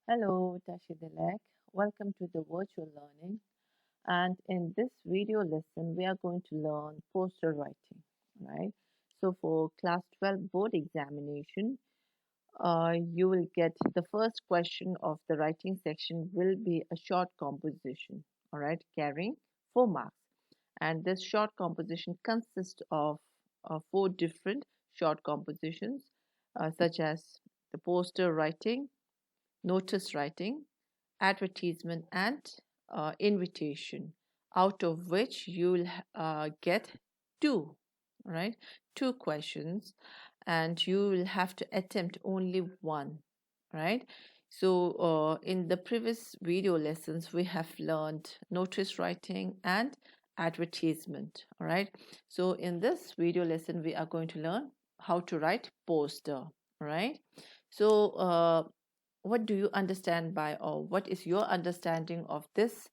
Hello, Tashi Dilek. Welcome to the virtual learning. And in this video lesson, we are going to learn poster writing, right? So for class 12 board examination, you will get the first question of the writing section will be a short composition, all right, carrying 4 marks. And this short composition consists of four different short compositions, such as the poster writing, notice writing, advertisement, and invitation, out of which you'll get two, right? Two questions, and you will have to attempt only one, right? So, in the previous video lessons, we have learned notice writing and advertisement, all right? So, in this video lesson, we are going to learn how to write poster, all right? So, what do you understand by, or what is your understanding of this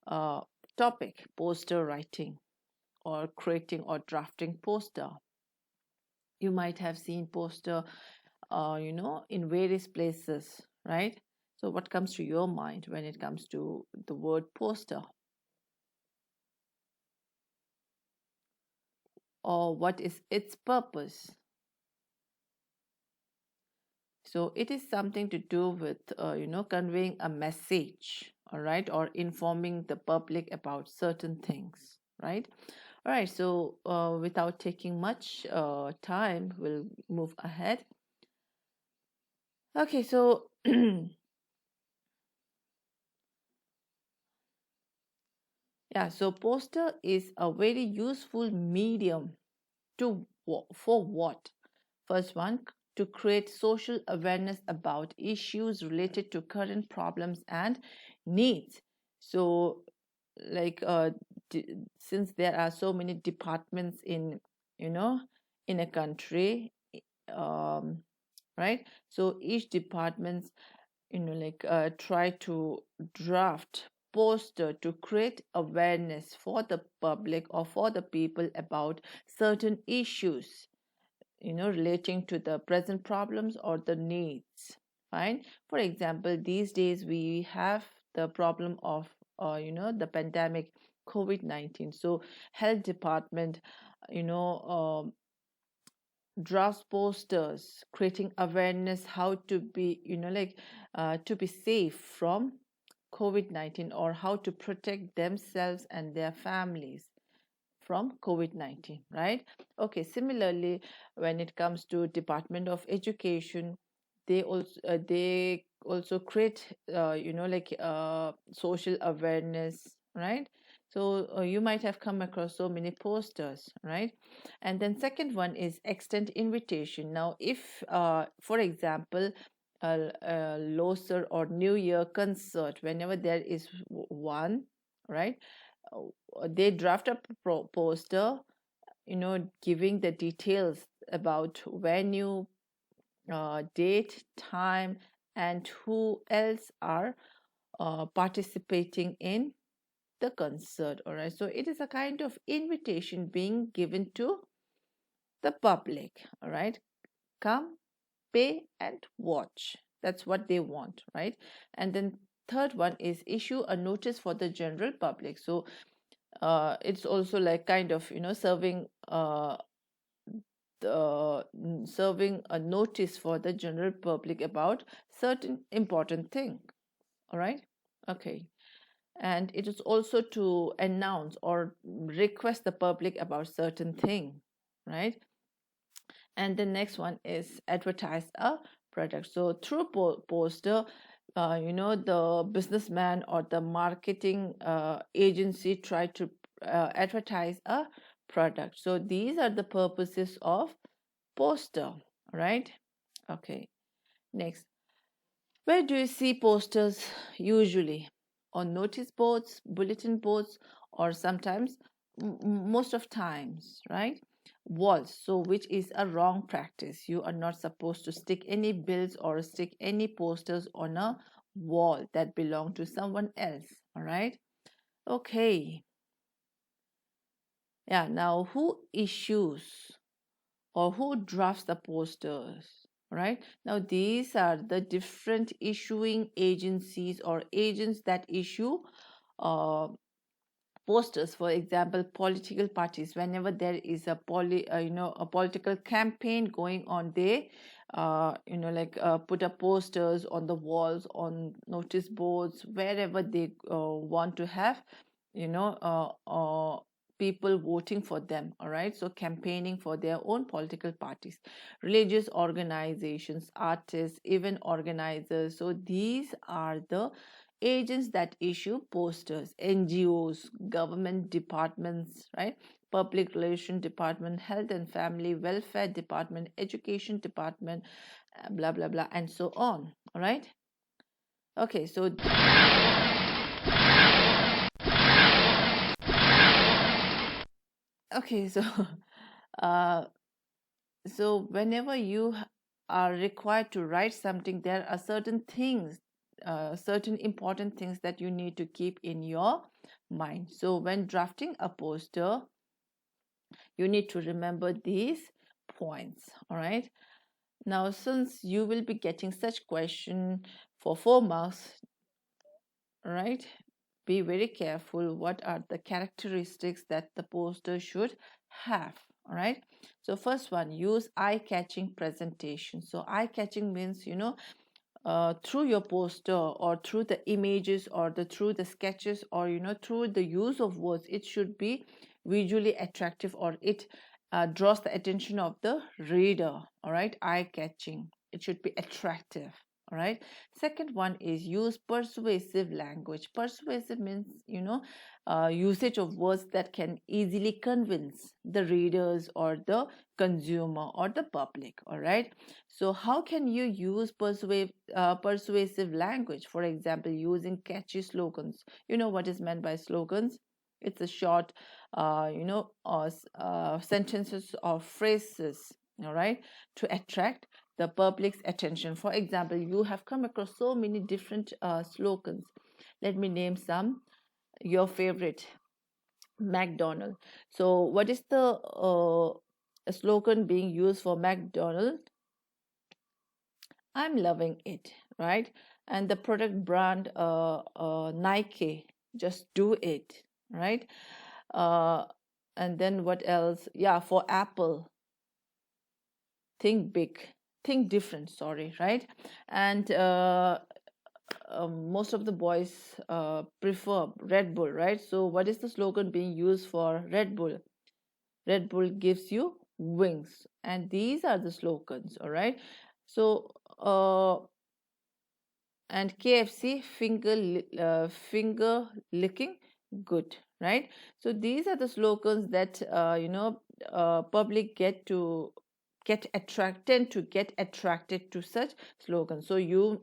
uh, topic, poster writing or creating or drafting poster? You might have seen poster, in various places, right? So, what comes to your mind when it comes to the word poster? Or what is its purpose? So, it is something to do with, conveying a message, all right, or informing the public about certain things, right? All right, so without taking much time, we'll move ahead. Okay, so yeah, so poster is a very useful medium for what? First one, to create social awareness about issues related to current problems and needs. So, like, since there are so many departments you know, in a country, um, right? So each departments, try to draft poster to create awareness for the public or for the people about certain issues, relating to the present problems or the needs. Fine. For example, these days we have the problem of, the pandemic COVID-19. So health department, you know, drafts posters creating awareness how to be, to be safe from COVID-19, or how to protect themselves and their families from COVID-19, right? Okay, similarly, when it comes to Department of Education, they also create, social awareness, right? So you might have come across so many posters, right? And then second one is extend invitation. Now, if, for example, a Loser or New Year concert, whenever there is one, right? They draft a poster, giving the details about venue, date, time, and who else are participating in the concert. All right, so it is a kind of invitation being given to the public. All right, come, pay, and watch. That's what they want, right? And then third one is issue a notice for the general public. So it's also like kind of, serving a notice for the general public about certain important thing. All right, okay. And it is also to announce or request the public about certain thing, right? And the next one is advertise a product. So through poster, the businessman or the marketing agency try to advertise a product. So these are the purposes of poster, right? Okay, next. Where do you see posters usually? On notice boards, bulletin boards, or sometimes, most of times, right? Walls, so which is a wrong practice. You are not supposed to stick any bills or stick any posters on a wall that belong to someone else, all right? Okay, yeah, now who issues or who drafts the posters? right? Now these are the different issuing agencies or agents that issue uh, posters. For example, political parties, whenever there is a a political campaign going on, they put up posters on the walls, on notice boards, wherever they want to have you know people voting for them. All right, so campaigning for their own political parties. Religious organizations, artists, event organizers, so these are the agents that issue posters. NGOs, government departments, right? Public relation department, health and family welfare department, education department, blah blah blah, and so on. All right. Okay, so okay, so uh, so whenever you are required to write something, there are certain things, certain important things that you need to keep in your mind. So when drafting a poster, you need to remember these points. All right, now since you will be getting such question for 4 marks, right, be very careful what are the characteristics that the poster should have. All right, so first one, use eye-catching presentation. So eye-catching means, through your poster or through the images or through the sketches or through the use of words, it should be visually attractive, or it draws the attention of the reader. All right, eye-catching, it should be attractive. All right, second one is use persuasive language. Persuasive means usage of words that can easily convince the readers or the consumer or the public. All right, so how can you use persuasive language? For example, using catchy slogans. You know what is meant by slogans? It's a short sentences or phrases, all right, to attract the public's attention. For example, you have come across so many different slogans. Let me name some. Your favorite, McDonald. So what is the slogan being used for McDonald? I'm loving it, right? And the product brand, Nike, just do it, right? uh, and then what else? Yeah, for Apple, think big, think different, sorry, right? And most of the boys prefer Red Bull, right? So what is the slogan being used for Red Bull? Red Bull gives you wings. And these are the slogans, all right? So and KFC, finger licking good, right? So these are the slogans that public tend to get attracted to such slogans. So you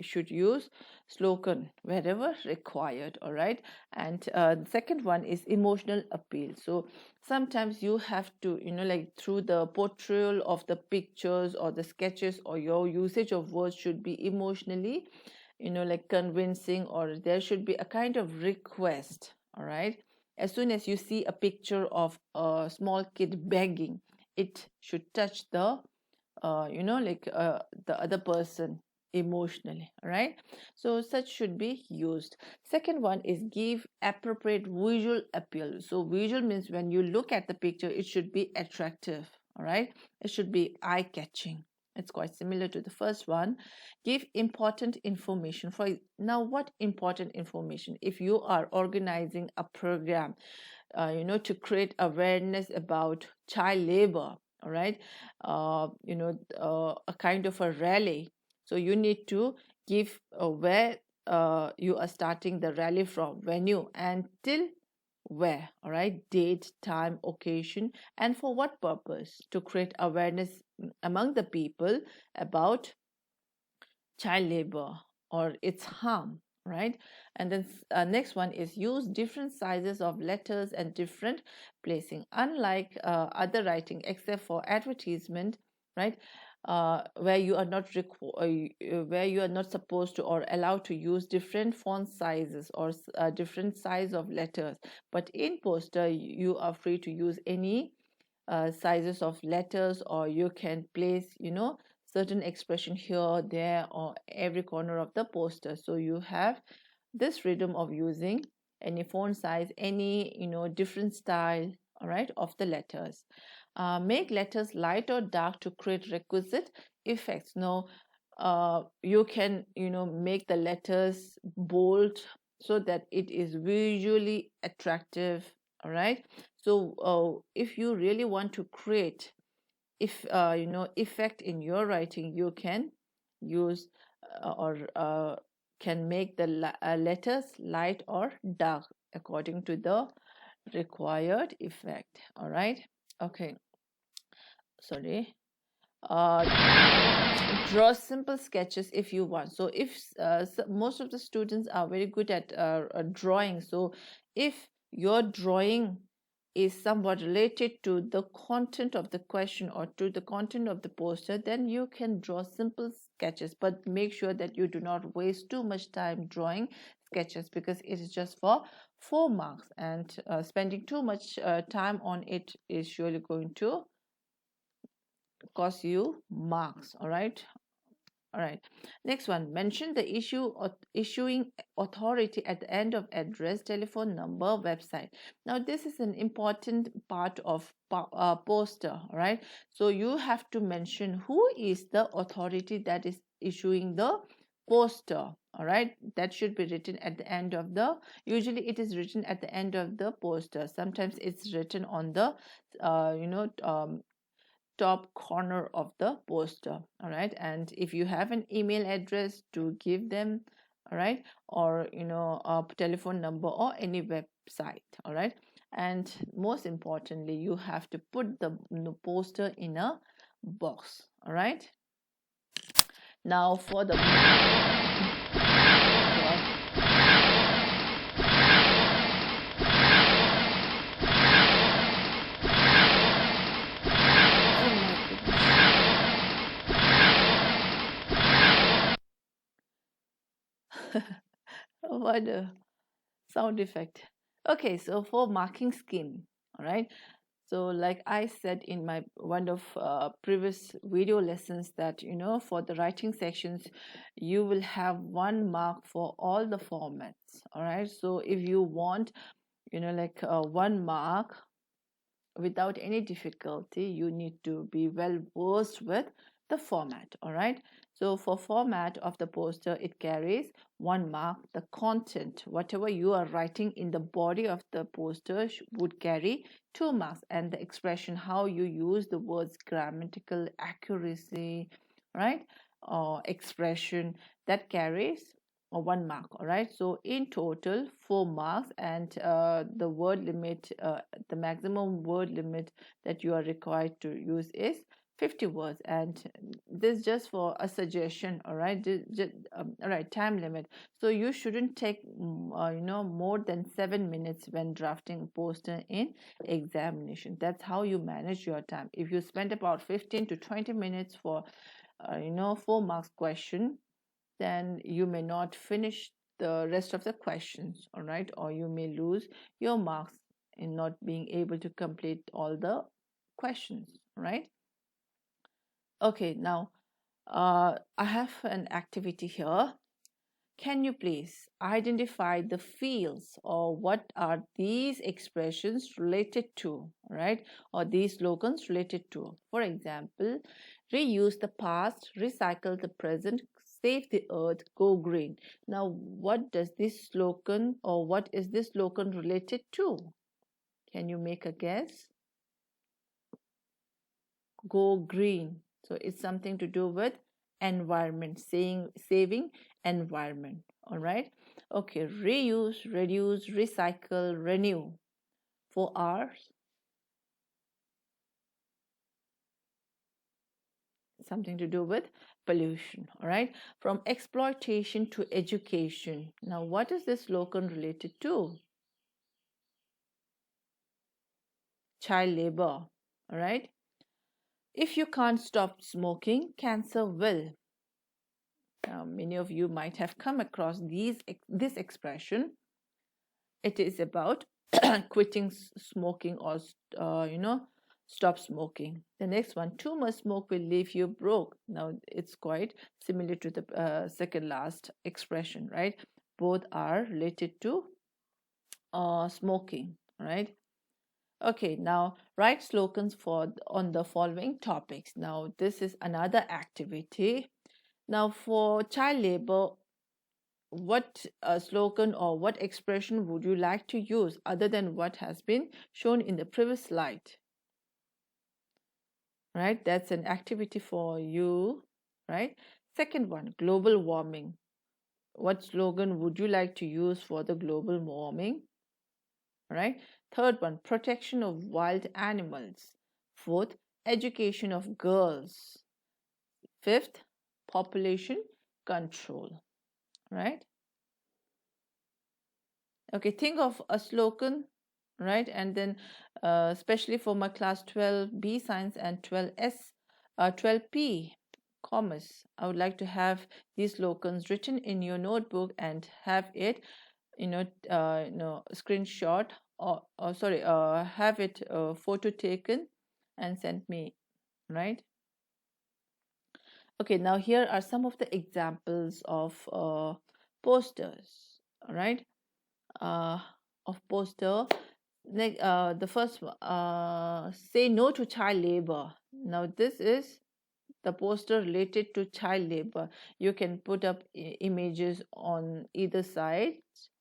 should use slogan wherever required. All right, and the second one is emotional appeal. So sometimes you have to, like through the portrayal of the pictures or the sketches, or your usage of words should be emotionally, like convincing, or there should be a kind of request. All right, as soon as you see a picture of a small kid begging, it should touch the other person emotionally. All right, so such should be used. Second one is give appropriate visual appeal. So visual means when you look at the picture, it should be attractive. All right, it should be eye-catching. It's quite similar to the first one. Give important information. For now, what important information? If you are organizing a program, to create awareness about child labor, all right, a kind of a rally. So you need to give where you are starting the rally from, venue, and till where. All right, date, time, occasion, and for what purpose? To create awareness among the people about child labor or its harm, right? And then next one is use different sizes of letters and different placing. Unlike other writing, except for advertisement, right, where you are not where you are not supposed to or allowed to use different font sizes or different size of letters, but in poster you are free to use any sizes of letters, or you can place certain expression here, there, or every corner of the poster. So you have this freedom of using any font size, any different style, all right, of the letters. Make letters light or dark to create requisite effects. Now you can make the letters bold so that it is visually attractive, all right. So if you really want to create if effect in your writing, you can use or can make the letters light or dark according to the required effect, all right. Okay, sorry. uh, Draw simple sketches if you want. So if most of the students are very good at drawing, so if your drawing is somewhat related to the content of the question or to the content of the poster, then you can draw simple sketches, but make sure that you do not waste too much time drawing sketches, because it is just for 4 marks, and spending too much time on it is surely going to cost you marks, all right. All right, next one, mention the issuing authority at the end of address, telephone number, website. Now this is an important part of poster, all right. So you have to mention who is the authority that is issuing the poster, all right. That should be written at the end of the, usually it is written at the end of the poster. Sometimes it's written on the top corner of the poster, all right. And if you have an email address, to give them, all right, or a telephone number or any website, all right. And most importantly, you have to put the poster in a box, all right. Now for the what a sound effect. Okay, so for marking scheme, all right. So like I said in my one of previous video lessons, that for the writing sections you will have 1 mark for all the formats, all right. So if you want 1 mark without any difficulty, you need to be well versed with the format, all right. So for format of the poster, it carries 1 mark. The content, whatever you are writing in the body of the poster, would carry 2 marks, and the expression, how you use the words, grammatical accuracy, right, or expression, that carries 1 mark, all right. So in total 4 marks, and the word limit, the maximum word limit that you are required to use is 50 words. And this just for a suggestion, all right. All right, time limit. So you shouldn't take more than 7 minutes when drafting poster in examination. That's how you manage your time. If you spend about 15 to 20 minutes for 4 marks question, then you may not finish the rest of the questions, all right, or you may lose your marks in not being able to complete all the questions, right. Okay, now I have an activity here. Can you please identify the fields, or what are these expressions related to, right, or these slogans related to? For example, reuse the past, recycle the present, save the earth, go green. Now, what does this slogan, or what is this slogan related to? Can you make a guess? Go green. So it's something to do with environment, saving environment, all right. Okay, reuse, reduce, recycle, renew. For ours, something to do with pollution, all right. From exploitation to education. Now what is this slogan related to? Child labor, all right. If you can't stop smoking, cancer will. Many of you might have come across this expression. It is about quitting smoking, or stop smoking. The next one, too much smoke will leave you broke. Now it's quite similar to the second last expression, right? Both are related to smoking, right? Okay, now write slogans for on the following topics. Now this is another activity. Now for child labor, what slogan or what expression would you like to use other than what has been shown in the previous slide? Right, that's an activity for you, right? Second one, global warming. What slogan would you like to use for the global warming? Right. Third one, protection of wild animals. Fourth, education of girls. Fifth, population control. Right. Okay, think of a slogan, right? And then especially for my class 12B science and 12S, 12P commerce, I would like to have these slogans written in your notebook and have it, screenshot or sorry, have it photo taken and sent me, right? Okay, now here are some of the examples of posters, right? uh, of poster. The first one, say no to child labor. Now this is the poster related to child labor. You can put up images on either side,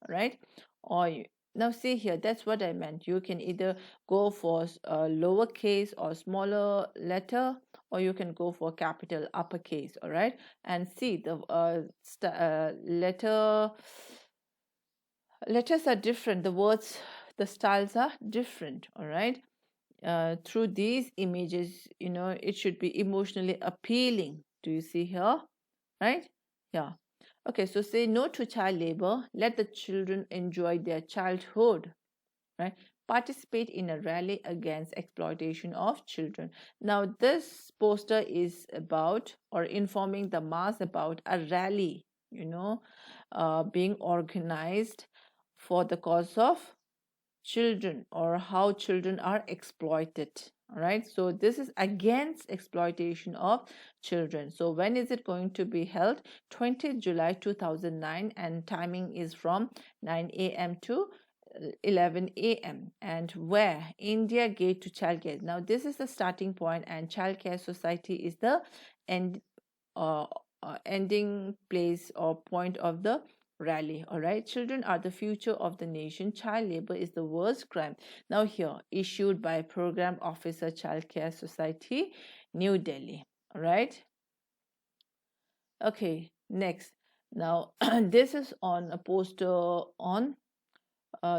right? Or now see here, that's what I meant. You can either go for lowercase or smaller letter, or you can go for capital uppercase, all right? And see the letters are different, the words, the styles are different, all right? Through these images, it should be emotionally appealing. Do you see here? Right? Yeah. Okay, so say no to child labor, let the children enjoy their childhood, right? Participate in a rally against exploitation of children. Now this poster is about or informing the mass about a rally, being organized for the cause of children or how children are exploited. All right, so this is against exploitation of children. So when is it going to be held? 20th July 2009, and timing is from 9 a.m. to 11 a.m. And where? India Gate to Childcare. Now this is the starting point, and Childcare Society is the end uh, ending place or point of the rally. All right, children are the future of the nation. Child labor is the worst crime. Now here, issued by Program Officer Child Care Society, New Delhi. All right. Okay, next. Now this is on a poster on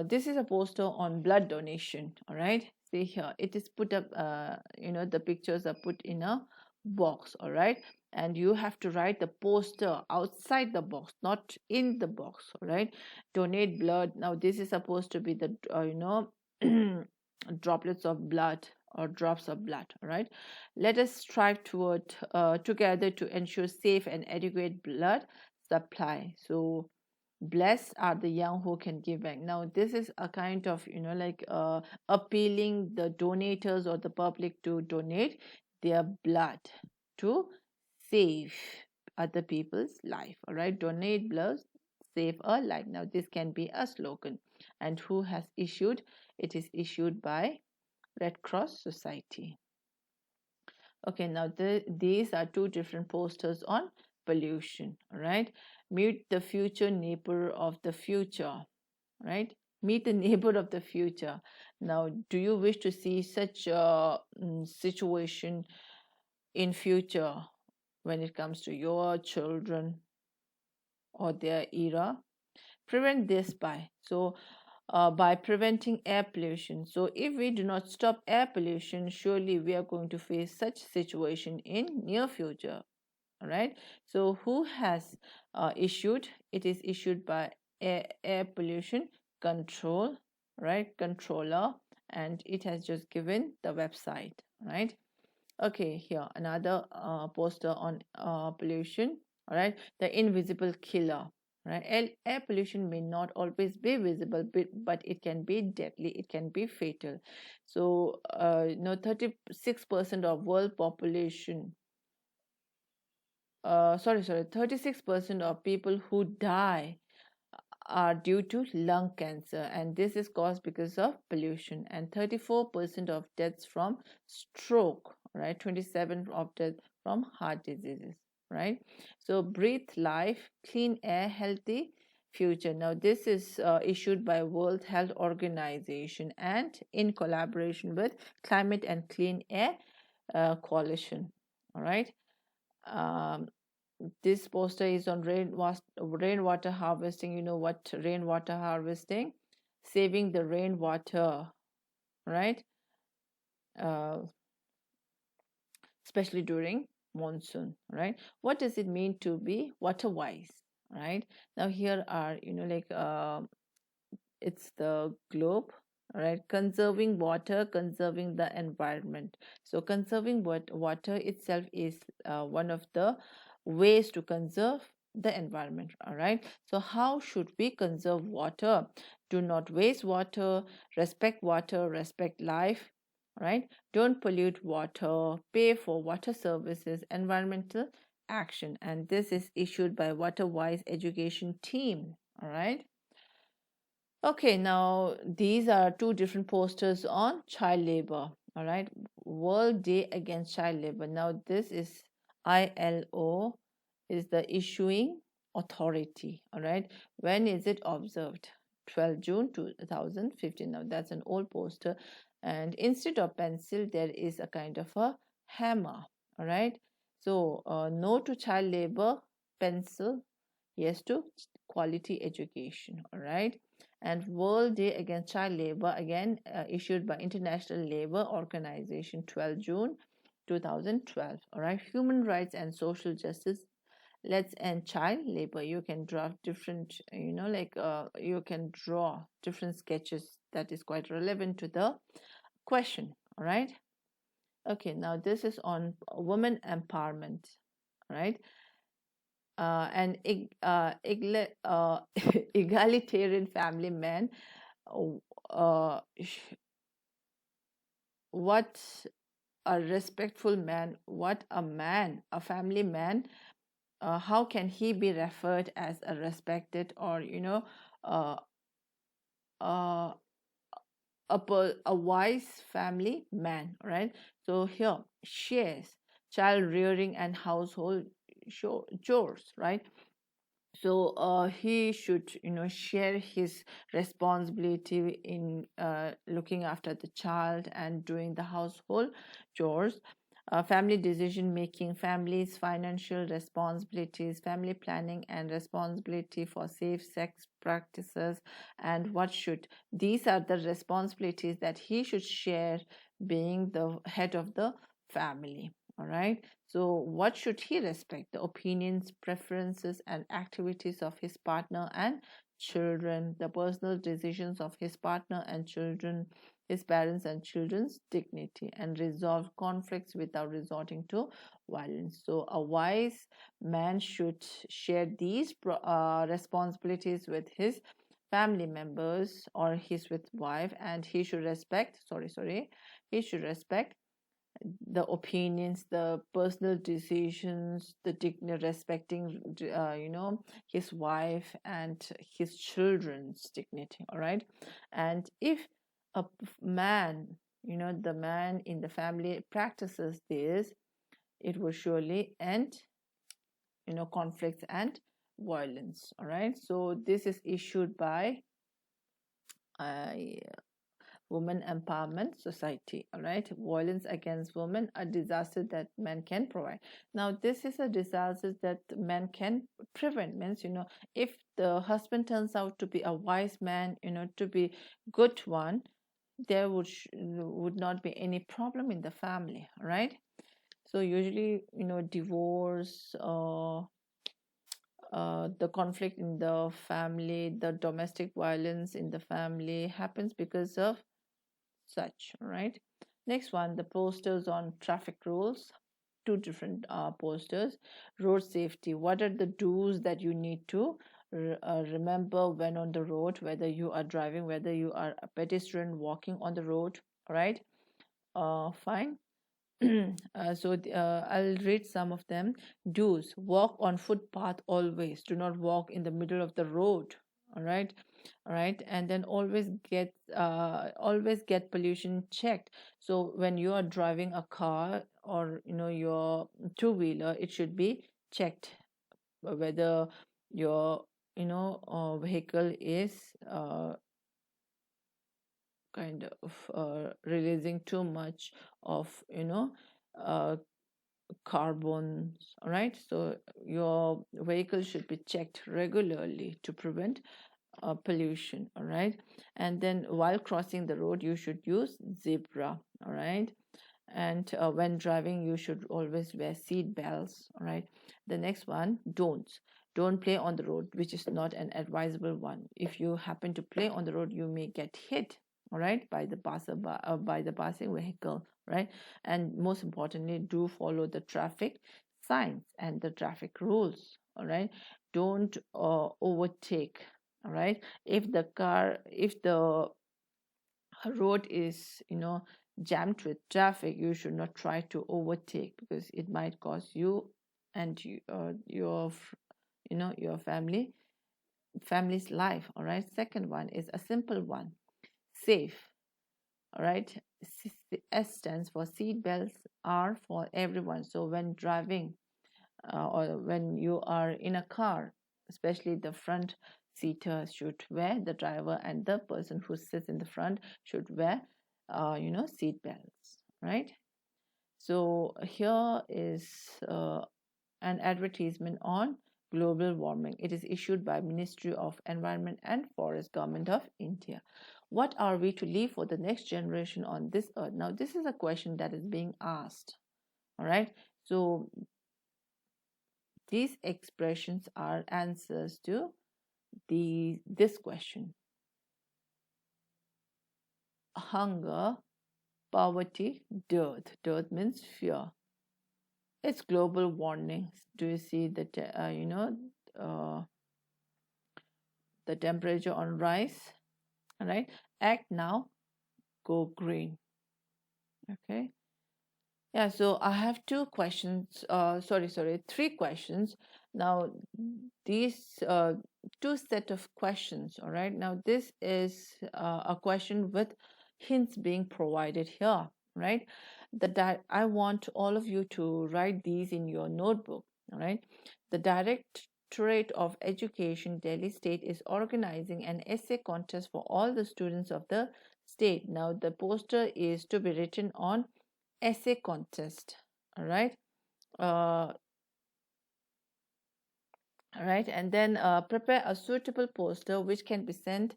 this is a poster on blood donation. All right, see here, it is put up, the pictures are put in a box. All right, and you have to write the poster outside the box, not in the box. All right, donate blood. Now this is supposed to be the droplets of blood or drops of blood. All right, let us strive toward together to ensure safe and adequate blood supply. So blessed are the young who can give back. Now this is a kind of appealing the donators or the public to donate their blood to save other people's life. All right, donate blood, save a life. Now this can be a slogan. And who has issued? It is issued by Red Cross Society. Okay, now these are two different posters on pollution. All right, meet the future neighbor of the future. Right, meet the neighbor of the future. Now, do you wish to see such a situation in future when it comes to your children or their era? Prevent this by preventing air pollution. So if we do not stop air pollution, surely we are going to face such situation in near future. All right, so who has issued? It is issued by air pollution control, right, controller, and it has just given the website, right? Okay, here another poster on pollution. All right, the invisible killer. right? Air pollution may not always be visible, but it can be deadly, it can be fatal. So 36% of world population, sorry, 36% of people who die are due to lung cancer, and this is caused because of pollution. And 34% of deaths from stroke, right? 27 of deaths from heart diseases, right? So breathe life, clean air, healthy future. Now this is issued by World Health Organization and in collaboration with Climate and Clean Air Coalition. All right. um, this poster is on rainwater harvesting. You know what rainwater harvesting? Saving the rainwater, right? uh, Especially during monsoon, right? What does it mean to be water wise, right? Now here are, it's the globe, right? Conserving water, conserving the environment. So conserving water itself is one of the ways to conserve the environment. All right, so how should we conserve water? Do not waste water, respect water, respect life. All right, don't pollute water, pay for water services, environmental action. And this is issued by Waterwise education team. All right. Okay, now these are two different posters on child labor. All right, World Day Against Child Labor. Now, this is ILO, is the issuing authority. All right, when is it observed? 12 June 2015. Now, that's an old poster, and instead of pencil, there is a kind of a hammer. All right, so no to child labor, pencil, yes to quality education. All right, and World Day Against Child Labor, again issued by International Labour Organization, 12 June 2012. All right, human rights and social justice. Let's end child labor. You can draw different, you can draw different sketches that is quite relevant to the question. All right. Okay, now this is on women empowerment. All right. And egalitarian family man. uh, what a respectful man, what a man, a family man, how can he be referred as a respected, or uh, uh, a wise family man, right? So here shares child rearing and household chores, right? So he should share his responsibility in looking after the child and doing the household chores, family decision making, families financial responsibilities, family planning and responsibility for safe sex practices. And what should these are the responsibilities that he should share, being the head of the family. All right, so what should he respect? The opinions, preferences, and activities of his partner and children, the personal decisions of his partner and children, his parents and children's dignity, and resolve conflicts without resorting to violence. So a wise man should share these responsibilities with his family members or his with wife, and he should respect, he should respect the opinions, the personal decisions, the dignity, respecting, his wife and his children's dignity. All right, and if a man, the man in the family practices this, it will surely end, conflicts and violence. All right, so this is issued by uh, Women Empowerment Society. All right, violence against women, a disaster that men can provide. Now this is a disaster that men can prevent. Means, if the husband turns out to be a wise man, to be good one, there would not be any problem in the family. All right, so usually, divorce, the conflict in the family, the domestic violence in the family happens because of such, right? Next one, the posters on traffic rules. Two different posters. Road safety, what are the do's that you need to remember when on the road, whether you are driving, whether you are a pedestrian walking on the road, right? Fine. I'll read some of them. Do's: walk on footpath always. Do not walk in the middle of the road. All right, all right. And then always get pollution checked. So when you are driving a car or your two-wheeler, it should be checked whether your vehicle is kind of releasing too much of uh, carbons. All right, so your vehicle should be checked regularly to prevent pollution. All right, and then while crossing the road you should use zebra. All right, and when driving you should always wear seat belts. All right, the next one: don't play on the road, which is not an advisable one. If you happen to play on the road you may get hit, all right, by the by the passing vehicle, right? And most importantly, do follow the traffic signs and the traffic rules. All right, don't overtake. All right, if the road is jammed with traffic, you should not try to overtake, because it might cause you and your family's life. All right, second one is a simple one: safe. All right, S stands for seat belts, R for everyone. So when driving or when you are in a car, especially the front seaters should wear, the driver and the person who sits in the front should wear seat belts, right? So here is an advertisement on global warming. It is issued by Ministry of Environment and Forest, Government of India. What are we to leave for the next generation on this earth? Now this is a question that is being asked. All right, so these expressions are answers to this question: hunger, poverty, dearth. Dearth means fear. It's global warming. Do you see uh, the temperature on rise? All right. Act now, go green. Okay. Yeah, so I have two questions. Sorry, three questions. Now, these two set of questions. All right. Now, this is a question with hints being provided here. Right. I want all of you to write these in your notebook. All right. The Directorate of Education, Delhi State, is organizing an essay contest for all the students of the state. Now, the poster is to be written on essay contest. All right, all right, and then prepare a suitable poster which can be sent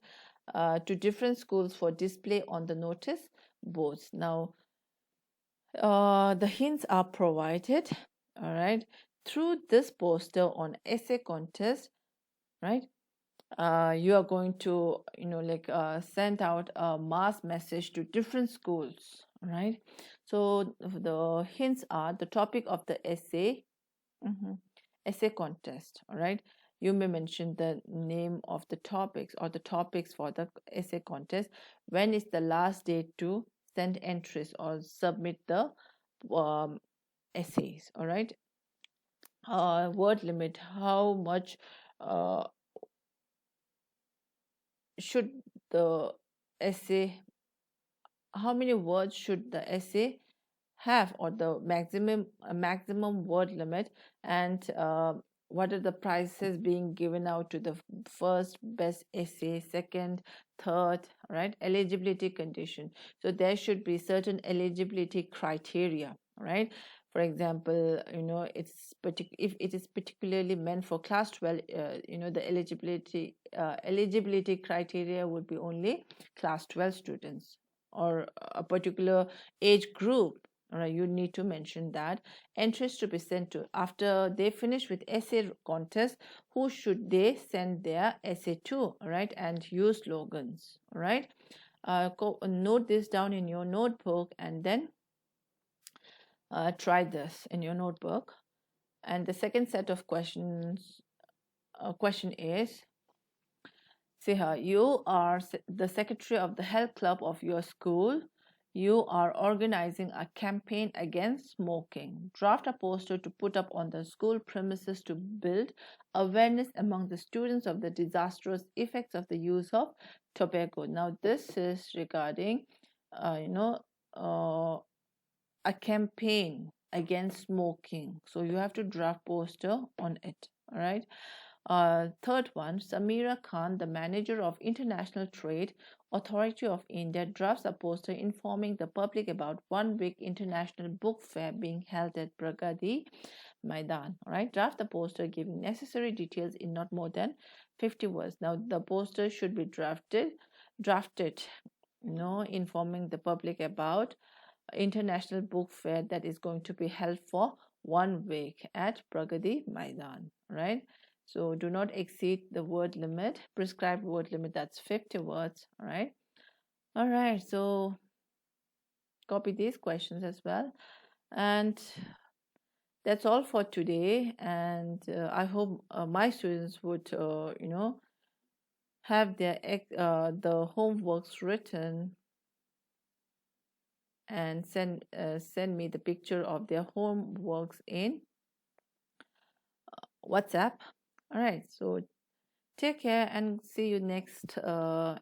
to different schools for display on the notice boards. Now the hints are provided. All right, through this poster on essay contest, right, you are going to send out a mass message to different schools. All right, so the hints are: the topic of the essay. Mhm. Essay contest. All right, you may mention the name of the topics or the topics for the essay contest. When is the last date to send entries or submit the um, essays? All right, word limit: how much uh, should the essay, how many words should the essay have, or the maximum word limit, and what are the prizes being given out to the first best essay, second, third, right? Eligibility condition. So there should be certain eligibility criteria, right? For example, if it is particularly meant for class 12, the eligibility criteria would be only class 12 students or a particular age group. All right, you need to mention that. Entries to be sent to, after they finish with essay contest, who should they send their essay to? All right, and use slogans. All right, note this down in your notebook, and then try this in your notebook. And the second set of questions question is, see here, you are the secretary of the health club of your school. You are organizing a campaign against smoking. Draft a poster to put up on the school premises to build awareness among the students of the disastrous effects of the use of tobacco. Now, this is regarding, you know, a campaign against smoking. So you have to draft poster on it. All right. Third one, Samira Khan, the manager of International Trade Authority of India, drafts a poster informing the public about 1 week international book fair being held at Pragati Maidan. All right, draft the poster giving necessary details in not more than 50 words. Now, the poster should be drafted, informing the public about international book fair that is going to be held for 1 week at Pragati Maidan. Right. So do not exceed the word limit, prescribed word limit, that's 50 words. All right. All right. So copy these questions as well. And that's all for today. And I hope my students would, have their the homeworks written and send me the picture of their homeworks in WhatsApp. All right. So take care and see you next time.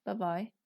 Bye bye.